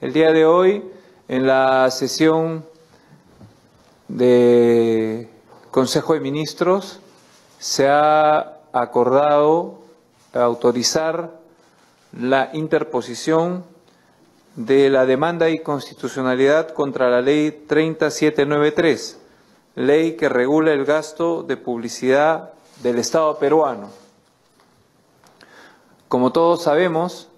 El día de hoy, en la sesión de Consejo de Ministros, se ha acordado autorizar la interposición de la demanda de inconstitucionalidad contra la Ley 30793, ley que regula el gasto de publicidad del Estado peruano. Como todos sabemos,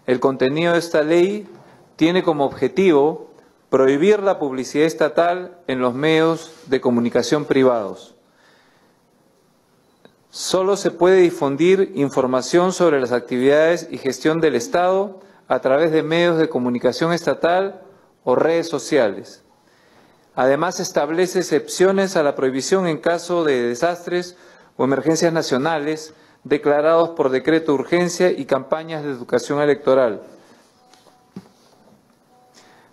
el contenido de esta ley tiene como objetivo prohibir la publicidad estatal en los medios de comunicación privados. Solo se puede difundir información sobre las actividades y gestión del Estado a través de medios de comunicación estatal o redes sociales. Además, establece excepciones a la prohibición en caso de desastres o emergencias nacionales declarados por decreto de urgencia y campañas de educación electoral.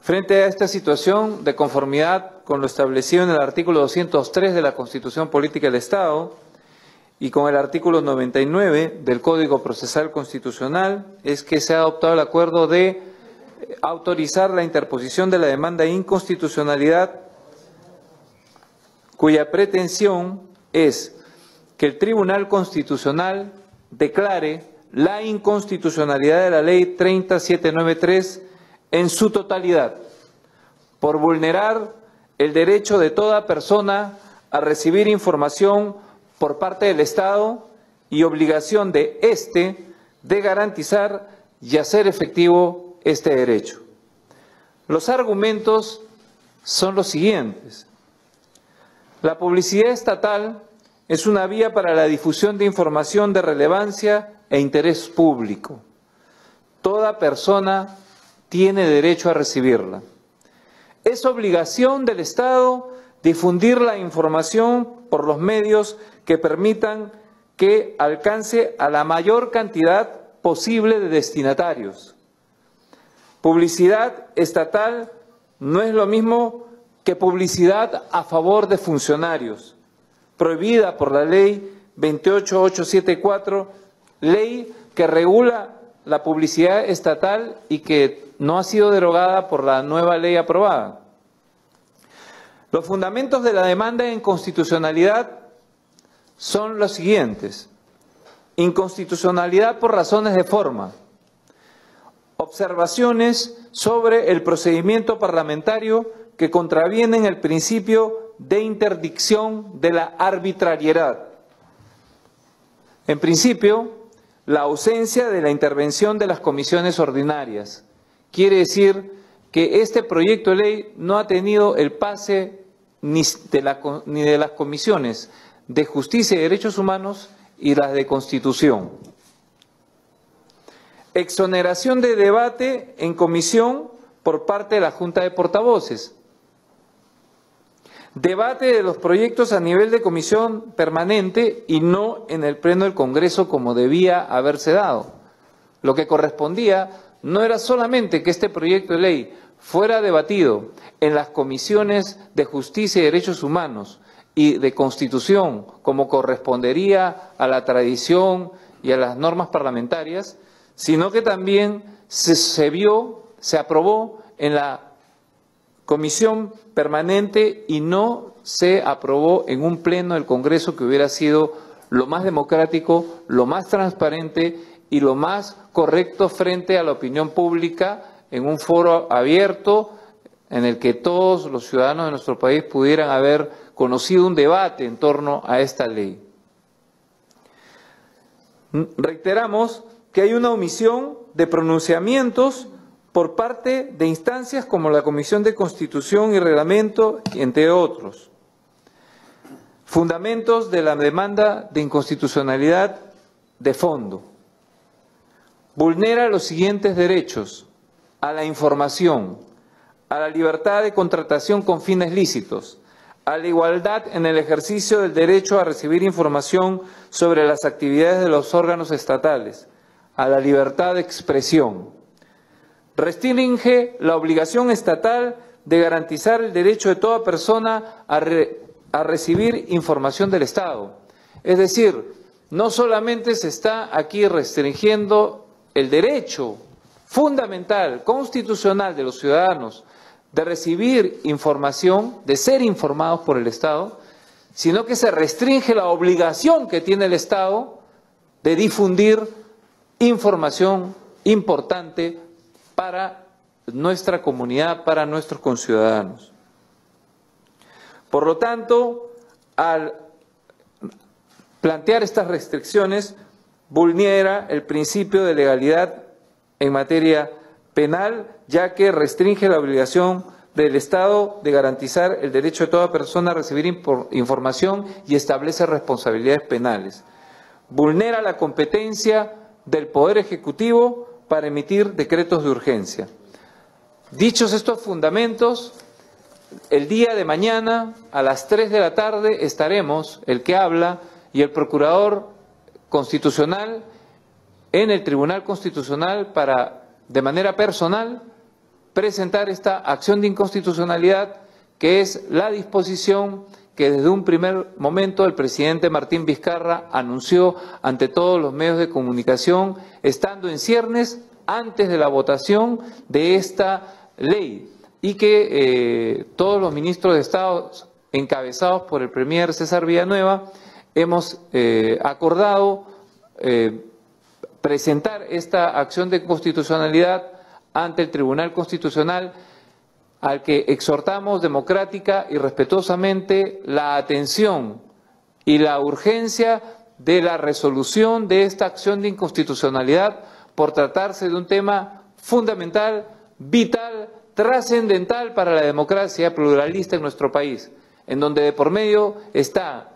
Frente a esta situación, de conformidad con lo establecido en el artículo 203 de la Constitución Política del Estado y con el artículo 99 del Código Procesal Constitucional, es que se ha adoptado el acuerdo de autorizar la interposición de la demanda de inconstitucionalidad, cuya pretensión es que el Tribunal Constitucional declare la inconstitucionalidad de la Ley 30793 en su totalidad, por vulnerar el derecho de toda persona a recibir información por parte del Estado y obligación de éste de garantizar y hacer efectivo este derecho. Los argumentos son los siguientes. La publicidad estatal es una vía para la difusión de información de relevancia e interés público. Toda persona tiene derecho a recibirla. Es obligación del Estado difundir la información por los medios que permitan que alcance a la mayor cantidad posible de destinatarios. Publicidad estatal no es lo mismo que publicidad a favor de funcionarios, prohibida por la Ley 28874, ley que regula la publicidad estatal y que no ha sido derogada por la nueva ley aprobada. Los fundamentos de la demanda de inconstitucionalidad son los siguientes. Inconstitucionalidad por razones de forma. Observaciones sobre el procedimiento parlamentario que contravienen el principio de interdicción de la arbitrariedad. En principio, la ausencia de la intervención de las comisiones ordinarias. Quiere decir que este proyecto de ley no ha tenido el pase ni de las comisiones de Justicia y Derechos Humanos y las de Constitución. Exoneración de debate en comisión por parte de la Junta de Portavoces. Debate de los proyectos a nivel de comisión permanente y no en el Pleno del Congreso como debía haberse dado. Lo que correspondía no era solamente que este proyecto de ley fuera debatido en las comisiones de Justicia y Derechos Humanos y de Constitución, como correspondería a la tradición y a las normas parlamentarias, sino que también se aprobó en la comisión permanente y no se aprobó en un pleno del Congreso que hubiera sido lo más democrático, lo más transparente y lo más correcto frente a la opinión pública en un foro abierto en el que todos los ciudadanos de nuestro país pudieran haber conocido un debate en torno a esta ley. Reiteramos que hay una omisión de pronunciamientos por parte de instancias como la Comisión de Constitución y Reglamento, entre otros. Fundamentos de la demanda de inconstitucionalidad de fondo. Vulnera los siguientes derechos: a la información, a la libertad de contratación con fines lícitos, a la igualdad en el ejercicio del derecho a recibir información sobre las actividades de los órganos estatales, a la libertad de expresión. Restringe la obligación estatal de garantizar el derecho de toda persona a recibir información del Estado. Es decir, no solamente se está aquí restringiendo el derecho fundamental, constitucional de los ciudadanos de recibir información, de ser informados por el Estado, sino que se restringe la obligación que tiene el Estado de difundir información importante para nuestra comunidad, para nuestros conciudadanos. Por lo tanto, al plantear estas restricciones, vulnera el principio de legalidad en materia penal, ya que restringe la obligación del Estado de garantizar el derecho de toda persona a recibir información y establece responsabilidades penales. Vulnera la competencia del Poder Ejecutivo para emitir decretos de urgencia. Dichos estos fundamentos, el día de mañana a las 3 de la tarde estaremos, el que habla y el Procurador Constitucional, en el Tribunal Constitucional para, de manera personal, presentar esta acción de inconstitucionalidad, que es la disposición que desde un primer momento el presidente Martín Vizcarra anunció ante todos los medios de comunicación, estando en ciernes antes de la votación de esta ley, y que todos los ministros de Estado, encabezados por el premier César Villanueva, hemos acordado presentar esta acción de constitucionalidad ante el Tribunal Constitucional, al que exhortamos democrática y respetuosamente la atención y la urgencia de la resolución de esta acción de inconstitucionalidad, por tratarse de un tema fundamental, vital, trascendental para la democracia pluralista en nuestro país, en donde de por medio está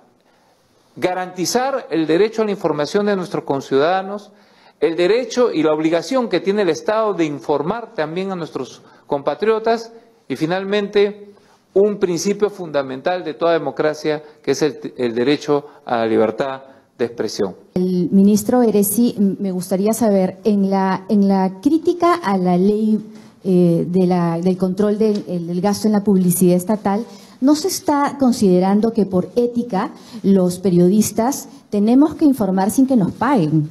garantizar el derecho a la información de nuestros conciudadanos, el derecho y la obligación que tiene el Estado de informar también a nuestros compatriotas, y finalmente un principio fundamental de toda democracia, que es el derecho a la libertad de expresión. El ministro Eresi, me gustaría saber, en la crítica a la ley del control del gasto en la publicidad estatal, ¿no se está considerando que por ética los periodistas tenemos que informar sin que nos paguen?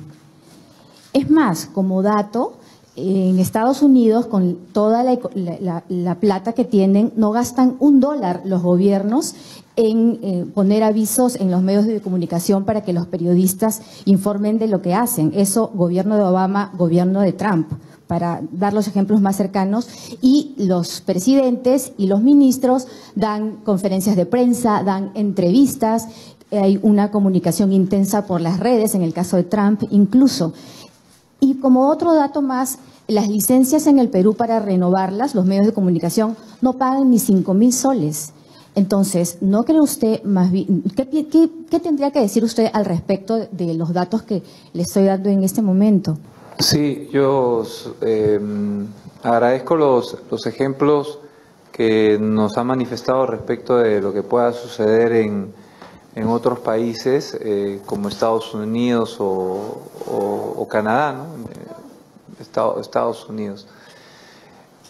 Es más, como dato, en Estados Unidos, con toda la plata que tienen, no gastan $1 los gobiernos en poner avisos en los medios de comunicación para que los periodistas informen de lo que hacen. Eso, gobierno de Obama, gobierno de Trump, para dar los ejemplos más cercanos. Y los presidentes y los ministros dan conferencias de prensa, dan entrevistas, hay una comunicación intensa por las redes, en el caso de Trump incluso. Y como otro dato más, las licencias en el Perú para renovarlas, los medios de comunicación, no pagan ni 5.000 soles. Entonces, ¿no cree usted más bien, qué tendría que decir usted al respecto de los datos que le estoy dando en este momento? Sí, yo agradezco los ejemplos que nos ha manifestado respecto de lo que pueda suceder en otros países, como Estados Unidos o Canadá, ¿no? Estados Unidos.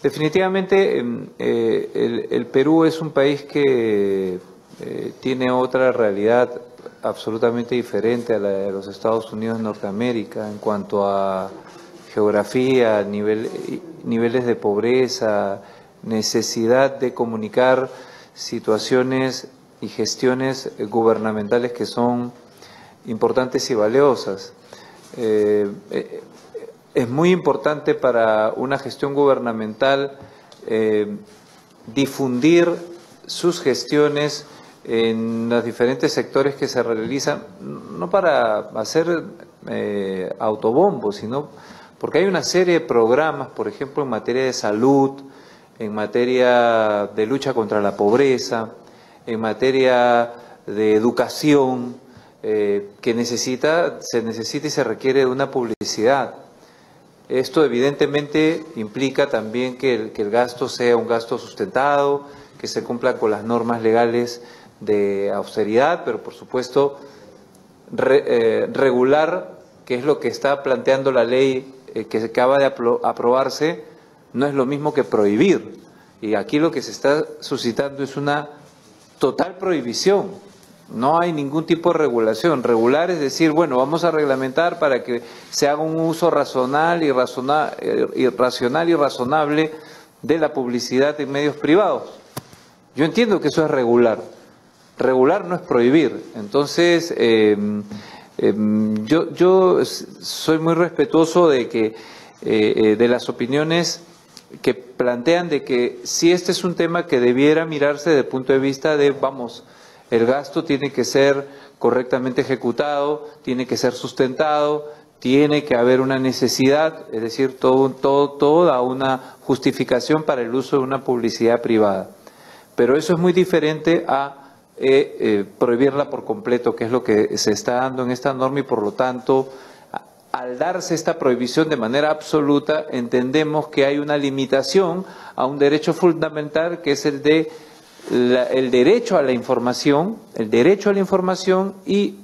Definitivamente el Perú es un país que tiene otra realidad absolutamente diferente a la de los Estados Unidos de Norteamérica en cuanto a geografía, niveles de pobreza, necesidad de comunicar situaciones y gestiones gubernamentales que son importantes y valiosas. Es muy importante para una gestión gubernamental difundir sus gestiones en los diferentes sectores que se realizan, no para hacer autobombos, sino porque hay una serie de programas, por ejemplo, en materia de salud, en materia de lucha contra la pobreza, en materia de educación, que se necesita y se requiere de una publicidad. Esto evidentemente implica también que el gasto sea un gasto sustentado, que se cumplan con las normas legales de austeridad, pero por supuesto regular, que es lo que está planteando la ley que acaba de aprobarse, no es lo mismo que prohibir. Y aquí lo que se está suscitando es una total prohibición No hay ningún tipo de regulación. Regular es decir, bueno, vamos a reglamentar para que se haga un uso racional y razonable de la publicidad en medios privados. Yo entiendo que eso es regular. Regular no es prohibir. Entonces, yo soy muy respetuoso de que de las opiniones que plantean de que si este es un tema que debiera mirarse desde el punto de vista de, vamos, el gasto tiene que ser correctamente ejecutado, tiene que ser sustentado, tiene que haber una necesidad, es decir, toda una justificación para el uso de una publicidad privada. Pero eso es muy diferente a prohibirla por completo, que es lo que se está dando en esta norma, y por lo tanto, al darse esta prohibición de manera absoluta, entendemos que hay una limitación a un derecho fundamental, que es el de el derecho a la información, y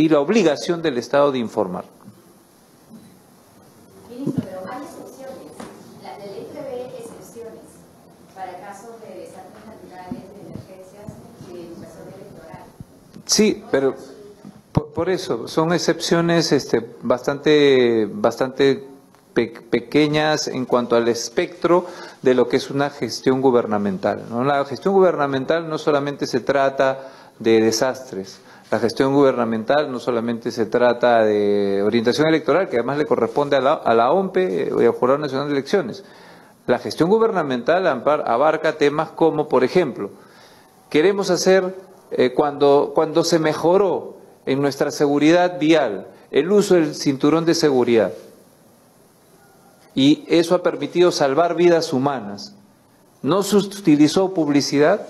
la obligación del Estado de informar. Ministro, pero hay excepciones. La ley prevé excepciones para casos de desastres naturales, de emergencias y de invasión electoral. Sí, pero por eso son excepciones bastante pequeñas en cuanto al espectro de lo que es una gestión gubernamental, ¿no? La gestión gubernamental no solamente se trata de desastres, la gestión gubernamental no solamente se trata de orientación electoral, que además le corresponde a la OMPE y al Jurado Nacional de Elecciones. La gestión gubernamental abarca temas como, por ejemplo, queremos hacer, cuando se mejoró en nuestra seguridad vial el uso del cinturón de seguridad, y eso ha permitido salvar vidas humanas, ¿no se utilizó publicidad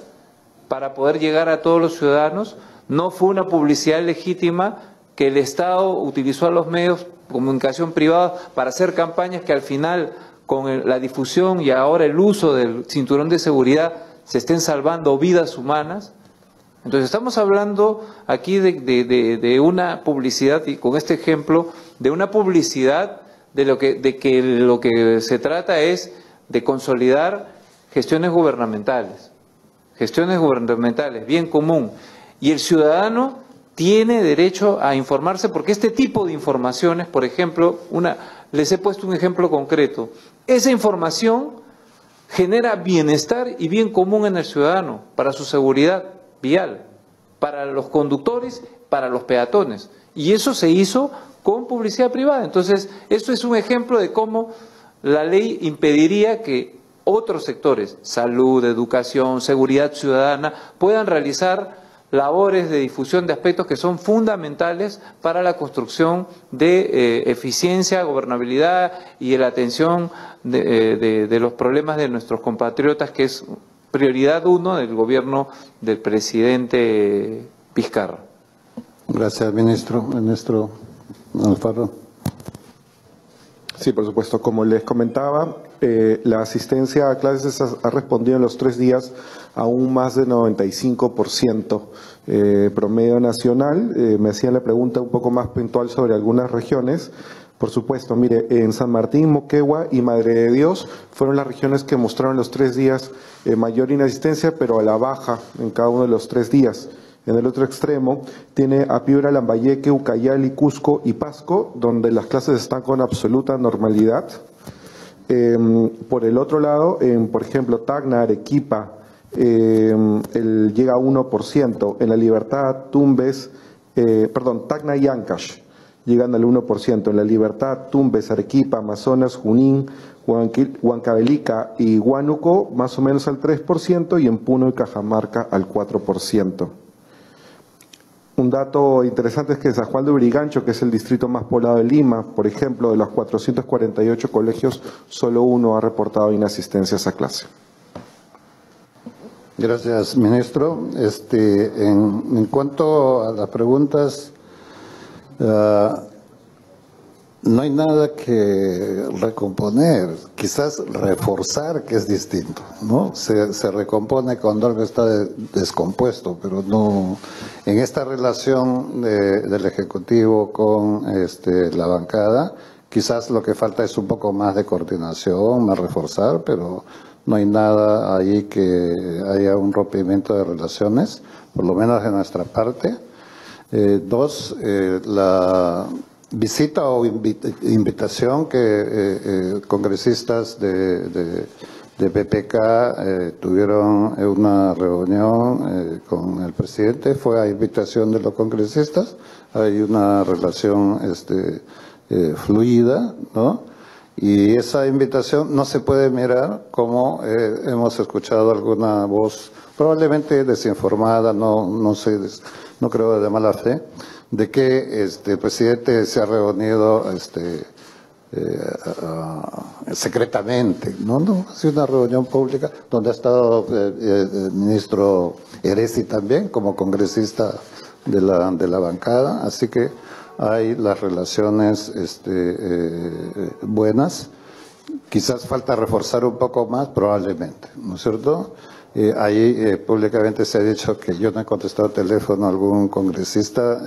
para poder llegar a todos los ciudadanos? ¿No fue una publicidad legítima que el Estado utilizó a los medios de comunicación privados para hacer campañas que al final, con la difusión y ahora el uso del cinturón de seguridad, se estén salvando vidas humanas? Entonces estamos hablando aquí de una publicidad, y con este ejemplo, de una publicidad de que lo que se trata es de consolidar gestiones gubernamentales, bien común. Y el ciudadano tiene derecho a informarse, porque este tipo de informaciones, por ejemplo, les he puesto un ejemplo concreto, esa información genera bienestar y bien común en el ciudadano, para su seguridad vial, para los conductores, para los peatones. Y eso se hizo con publicidad privada. Entonces, esto es un ejemplo de cómo la ley impediría que otros sectores, salud, educación, seguridad ciudadana, puedan realizar labores de difusión de aspectos que son fundamentales para la construcción de eficiencia, gobernabilidad y la atención de los problemas de nuestros compatriotas, que es prioridad 1 del gobierno del presidente Vizcarra. Gracias, ministro. Ministro Alfaro. Sí, por supuesto. Como les comentaba, la asistencia a clases ha respondido en los 3 días a un más de 95% promedio nacional. Me hacían la pregunta un poco más puntual sobre algunas regiones. Por supuesto, mire, en San Martín, Moquegua y Madre de Dios fueron las regiones que mostraron los 3 días mayor inasistencia, pero a la baja en cada uno de los 3 días. En el otro extremo tiene a Piura, Lambayeque, Ucayali, Cusco y Pasco, donde las clases están con absoluta normalidad. Por el otro lado, por ejemplo, Tacna, Arequipa, llega a 1%. En La Libertad, Tacna y Ancash llegan al 1%. En La Libertad, Tumbes, Arequipa, Amazonas, Junín, Huancavelica y Huánuco más o menos al 3%, y en Puno y Cajamarca al 4%. Un dato interesante es que en San Juan de Urigancho, que es el distrito más poblado de Lima, por ejemplo, de los 448 colegios, solo 1 ha reportado inasistencias a clase. Gracias, ministro. En cuanto a las preguntas, no hay nada que recomponer, quizás reforzar, que es distinto, ¿no? Se recompone cuando algo está descompuesto, pero no. En esta relación del Ejecutivo con la bancada, quizás lo que falta es un poco más de coordinación, más reforzar, pero no hay nada ahí que haya un rompimiento de relaciones, por lo menos de nuestra parte. Dos, la visita o invitación que congresistas de PPK tuvieron una reunión con el presidente, fue a invitación de los congresistas, hay una relación fluida, ¿no? Y esa invitación no se puede mirar como hemos escuchado alguna voz, probablemente desinformada, no sé, no creo de mala fe, de que el presidente se ha reunido secretamente. No, ha sido una reunión pública donde ha estado el ministro Eresi también como congresista de la bancada, así que hay las relaciones buenas. Quizás falta reforzar un poco más, probablemente, ¿no es cierto? Ahí públicamente se ha dicho que yo no he contestado teléfono a algún congresista,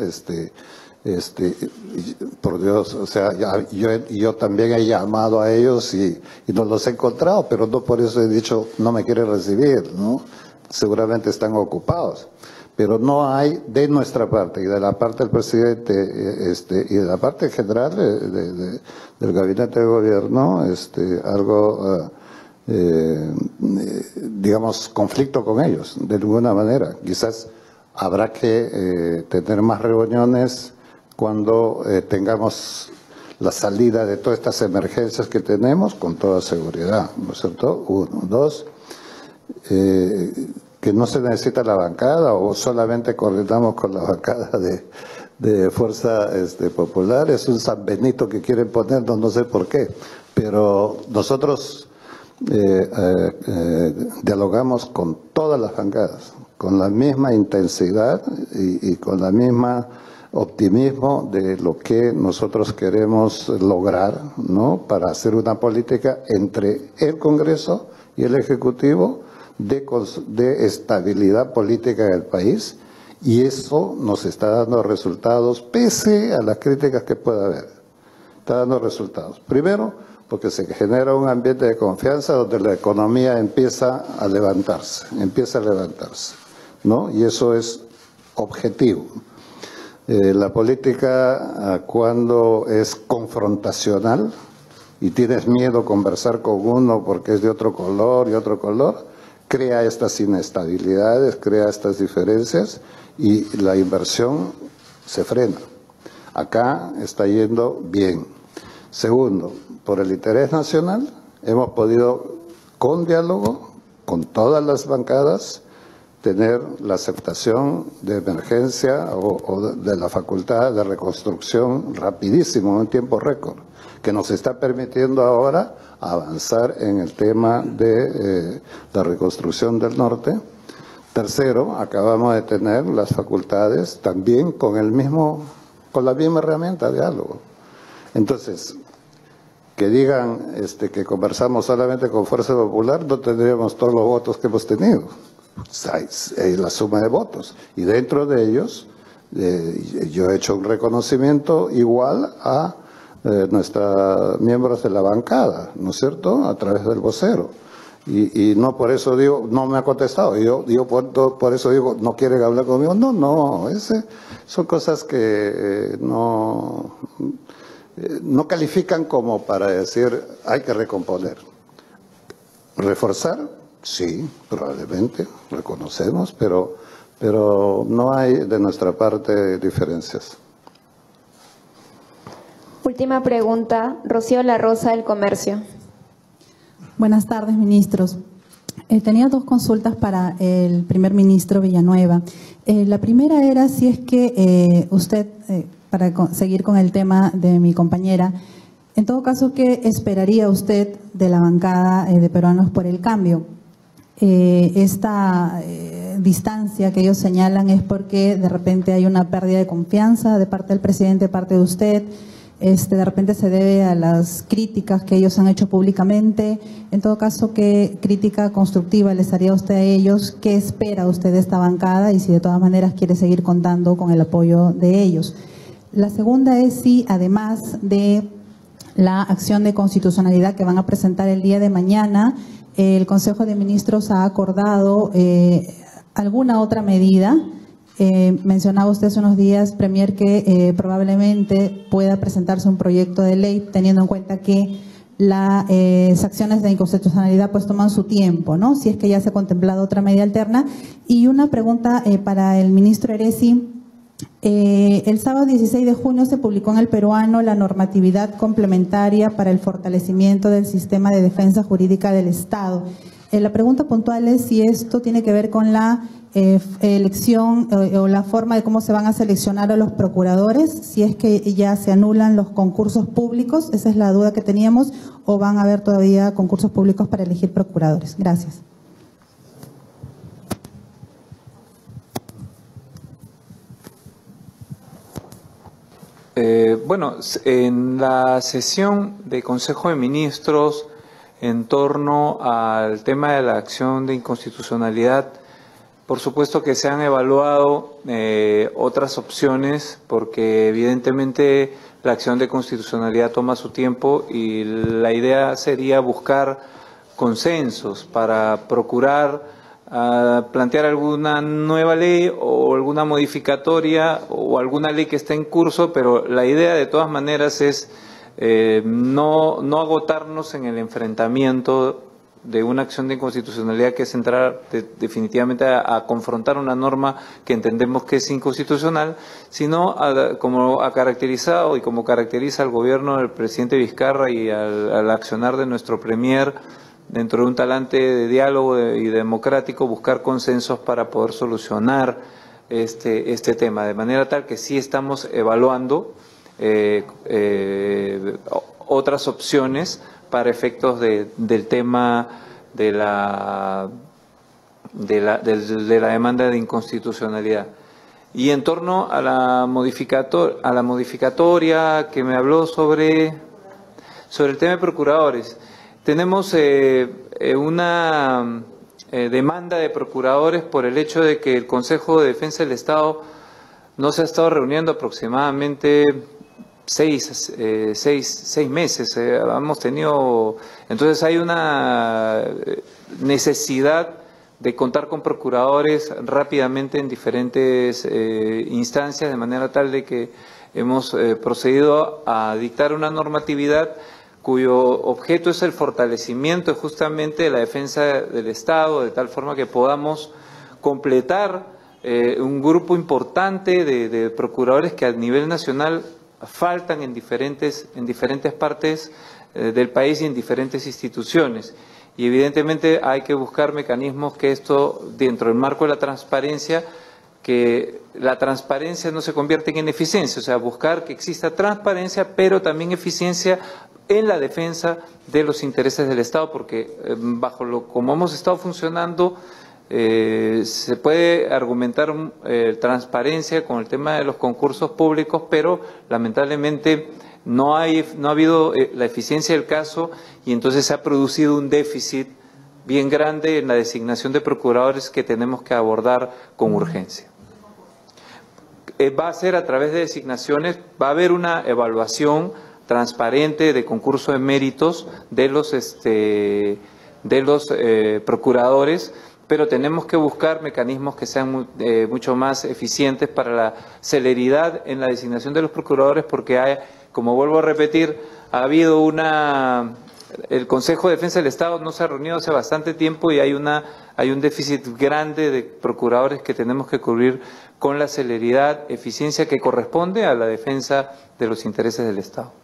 por Dios, o sea, yo también he llamado a ellos y no los he encontrado, pero no por eso he dicho no me quiere recibir, ¿no? Seguramente están ocupados. Pero no hay de nuestra parte y de la parte del presidente y de la parte general del gabinete de gobierno algo, digamos, conflicto con ellos, de ninguna manera. Quizás habrá que tener más reuniones cuando tengamos la salida de todas estas emergencias que tenemos, con toda seguridad, ¿no es cierto? Uno. Dos, que no se necesita la bancada o solamente coordinamos con la bancada de Fuerza Popular. Es un San Benito que quieren ponernos, no sé por qué, pero nosotros dialogamos con todas las bancadas, con la misma intensidad y con la misma optimismo de lo que nosotros queremos lograr, ¿no? Para hacer una política entre el Congreso y el Ejecutivo de estabilidad política del país, y eso nos está dando resultados pese a las críticas que pueda haber. Está dando resultados. Primero, porque se genera un ambiente de confianza donde la economía empieza a levantarse, ¿no? Y eso es objetivo. La política, cuando es confrontacional y tienes miedo a conversar con uno porque es de otro color y otro color, crea estas inestabilidades, crea estas diferencias y la inversión se frena. Acá está yendo bien. Segundo, por el interés nacional hemos podido, con diálogo, con todas las bancadas, tener la aceptación de emergencia o de la facultad de reconstrucción rapidísimo, en un tiempo récord, que nos está permitiendo ahora avanzar en el tema de la reconstrucción del norte. Tercero, acabamos de tener las facultades también con la misma herramienta de diálogo. Entonces, que digan que conversamos solamente con Fuerza Popular, no tendríamos todos los votos que hemos tenido. Es la suma de votos. Y dentro de ellos, yo he hecho un reconocimiento igual a nuestros miembros de la bancada, ¿no es cierto?, a través del vocero. Y no por eso digo, no me ha contestado, yo por eso digo, no quiere hablar conmigo. No, son cosas que no califican como para decir hay que recomponer. Reforzar, sí, probablemente, reconocemos, pero no hay de nuestra parte diferencias. Última pregunta, Rocío La Rosa, del Comercio. Buenas tardes, ministros. Tenía dos consultas para el primer ministro Villanueva. La primera era si es que usted, para seguir con el tema de mi compañera, en todo caso, ¿qué esperaría usted de la bancada de Peruanos por el Cambio? Esta distancia que ellos señalan es porque de repente hay una pérdida de confianza de parte del presidente, de parte de usted. De repente se debe a las críticas que ellos han hecho públicamente. En todo caso, ¿qué crítica constructiva les haría usted a ellos? ¿Qué espera usted de esta bancada? Y si de todas maneras quiere seguir contando con el apoyo de ellos. La segunda es si, además de la acción de constitucionalidad que van a presentar el día de mañana, el Consejo de Ministros ha acordado alguna otra medida. Mencionaba usted hace unos días, Premier, que probablemente pueda presentarse un proyecto de ley, teniendo en cuenta que las acciones de inconstitucionalidad pues toman su tiempo, ¿no? Si es que ya se ha contemplado otra medida alterna. Y una pregunta para el ministro Eresi. El sábado 16 de junio se publicó en El Peruano la normatividad complementaria para el fortalecimiento del sistema de defensa jurídica del Estado. La pregunta puntual es si esto tiene que ver con la elección o la forma de cómo se van a seleccionar a los procuradores, si es que ya se anulan los concursos públicos, esa es la duda que teníamos, o van a haber todavía concursos públicos para elegir procuradores. Gracias. Bueno, en la sesión de Consejo de Ministros en torno al tema de la acción de inconstitucionalidad, por supuesto que se han evaluado otras opciones, porque evidentemente la acción de constitucionalidad toma su tiempo y la idea sería buscar consensos para procurar plantear alguna nueva ley o alguna modificatoria o alguna ley que está en curso, pero la idea de todas maneras es no agotarnos en el enfrentamiento de una acción de inconstitucionalidad que es entrar definitivamente a confrontar una norma que entendemos que es inconstitucional, sino como ha caracterizado y como caracteriza al gobierno del presidente Vizcarra y al accionar de nuestro premier, dentro de un talante de diálogo y democrático, buscar consensos para poder solucionar este tema, de manera tal que sí estamos evaluando otras opciones para efectos del tema de la demanda de inconstitucionalidad. Y en torno a la modificatoria que me habló sobre el tema de procuradores, tenemos una demanda de procuradores por el hecho de que el Consejo de Defensa del Estado no se ha estado reuniendo aproximadamente seis meses. Hemos tenido, entonces hay una necesidad de contar con procuradores rápidamente en diferentes instancias, de manera tal de que hemos procedido a dictar una normatividad cuyo objeto es el fortalecimiento justamente de la defensa del Estado, de tal forma que podamos completar un grupo importante de procuradores que a nivel nacional faltan en diferentes partes del país y en diferentes instituciones. Y evidentemente hay que buscar mecanismos que esto, dentro del marco de la transparencia, que la transparencia no se convierta en ineficiencia, o sea, buscar que exista transparencia, pero también eficiencia en la defensa de los intereses del Estado, porque como hemos estado funcionando, se puede argumentar transparencia con el tema de los concursos públicos, pero lamentablemente no ha habido la eficiencia del caso y entonces se ha producido un déficit bien grande en la designación de procuradores que tenemos que abordar con urgencia. Va a ser a través de designaciones, va a haber una evaluación transparente de concurso de méritos de los procuradores, pero tenemos que buscar mecanismos que sean mucho más eficientes para la celeridad en la designación de los procuradores, porque como vuelvo a repetir, ha habido el Consejo de Defensa del Estado no se ha reunido hace bastante tiempo y hay un déficit grande de procuradores que tenemos que cubrir con la celeridad, eficiencia que corresponde a la defensa de los intereses del Estado.